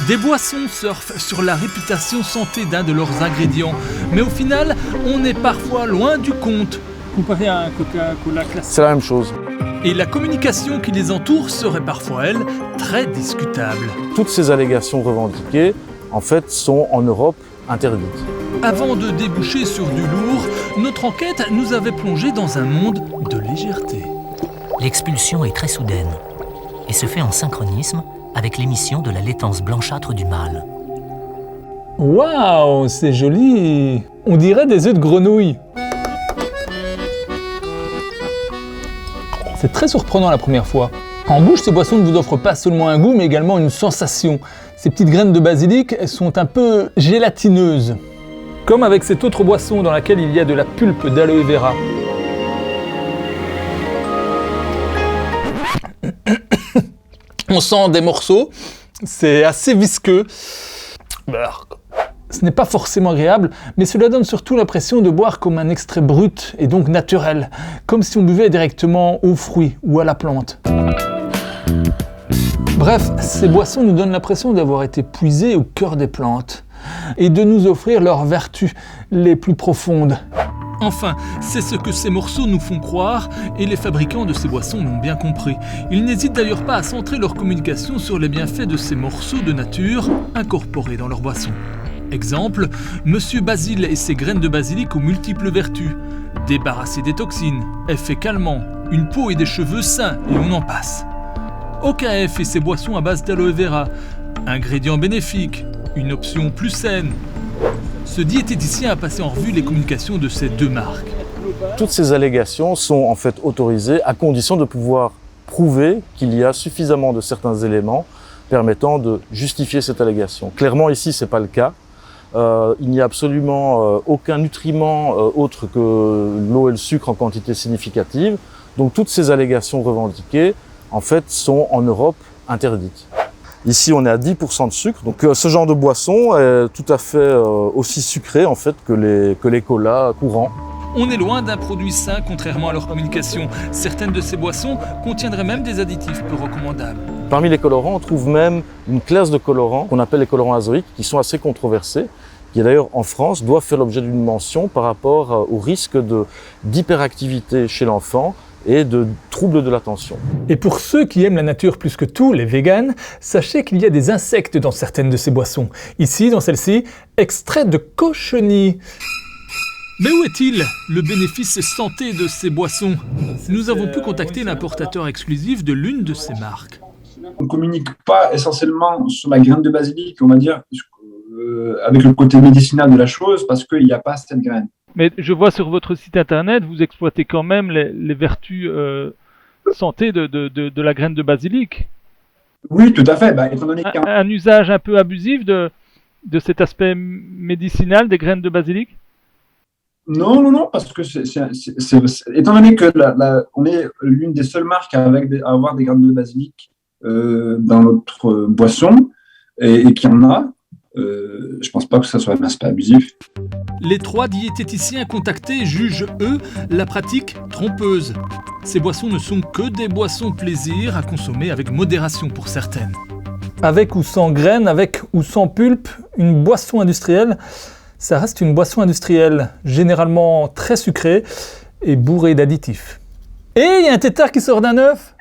Des boissons surfent sur la réputation santé d'un de leurs ingrédients, mais au final, on est parfois loin du compte. Comparé à un Coca-Cola classique. C'est la même chose. Et la communication qui les entoure serait parfois, elle, très discutable. Toutes ces allégations revendiquées, en fait, sont en Europe interdites. Avant de déboucher sur du lourd, notre enquête nous avait plongé dans un monde de légèreté. L'expulsion est très soudaine et se fait en synchronisme avec l'émission de la laitance blanchâtre du mâle. Waouh, c'est joli. On dirait des œufs de grenouille. C'est très surprenant la première fois. En bouche, ces boissons ne vous offrent pas seulement un goût, mais également une sensation. Ces petites graines de basilic, elles sont un peu gélatineuses. Comme avec cette autre boisson dans laquelle il y a de la pulpe d'aloe vera. On sent des morceaux, c'est assez visqueux. Ce n'est pas forcément agréable, mais cela donne surtout l'impression de boire comme un extrait brut et donc naturel, comme si on buvait directement aux fruits ou à la plante. Bref, ces boissons nous donnent l'impression d'avoir été puisées au cœur des plantes et de nous offrir leurs vertus les plus profondes. Enfin, c'est ce que ces morceaux nous font croire, et les fabricants de ces boissons l'ont bien compris. Ils n'hésitent d'ailleurs pas à centrer leur communication sur les bienfaits de ces morceaux de nature incorporés dans leurs boissons. Exemple, Monsieur Basile et ses graines de basilic aux multiples vertus. Débarrasser des toxines, effet calmant, une peau et des cheveux sains, et on en passe. OKF et ses boissons à base d'aloe vera, ingrédients bénéfiques, une option plus saine. Ce diététicien a passé en revue les communications de ces deux marques. Toutes ces allégations sont en fait autorisées à condition de pouvoir prouver qu'il y a suffisamment de certains éléments permettant de justifier cette allégation. Clairement ici, ce n'est pas le cas. Il n'y a absolument aucun nutriment autre que l'eau et le sucre en quantité significative. Donc toutes ces allégations revendiquées, en fait, sont en Europe interdites. Ici, on est à 10% de sucre, donc ce genre de boisson est tout à fait aussi sucré en fait que les colas courants. On est loin d'un produit sain, contrairement à leur communication. Certaines de ces boissons contiendraient même des additifs peu recommandables. Parmi les colorants, on trouve même une classe de colorants qu'on appelle les colorants azoïques, qui sont assez controversés, qui d'ailleurs en France doivent faire l'objet d'une mention par rapport au risque d'hyperactivité chez l'enfant et de troubles de l'attention. Et pour ceux qui aiment la nature plus que tout, les véganes, sachez qu'il y a des insectes dans certaines de ces boissons. Ici, dans celle-ci, extrait de cochenille. Mais où est-il, le bénéfice santé de ces boissons? Nous avons pu contacter l'importateur exclusif de l'une de ces marques. On ne communique pas essentiellement sur la graine de basilic, on va dire, avec le côté médicinal de la chose, parce qu'il n'y a pas cette graine. Mais je vois sur votre site internet, vous exploitez quand même les vertus santé de la graine de basilic. Oui, tout à fait. Étant donné un usage un peu abusif de cet aspect médicinal des graines de basilic? Non, parce que étant donné que on est l'une des seules marques à avoir des graines de basilic dans notre boisson, et qu'il y en a, je ne pense pas que ça soit un aspect abusif. Les 3 diététiciens contactés jugent, eux, la pratique trompeuse. Ces boissons ne sont que des boissons plaisir à consommer avec modération pour certaines. Avec ou sans graines, avec ou sans pulpe, une boisson industrielle, ça reste une boisson industrielle, généralement très sucrée et bourrée d'additifs. Et il y a un tétard qui sort d'un œuf!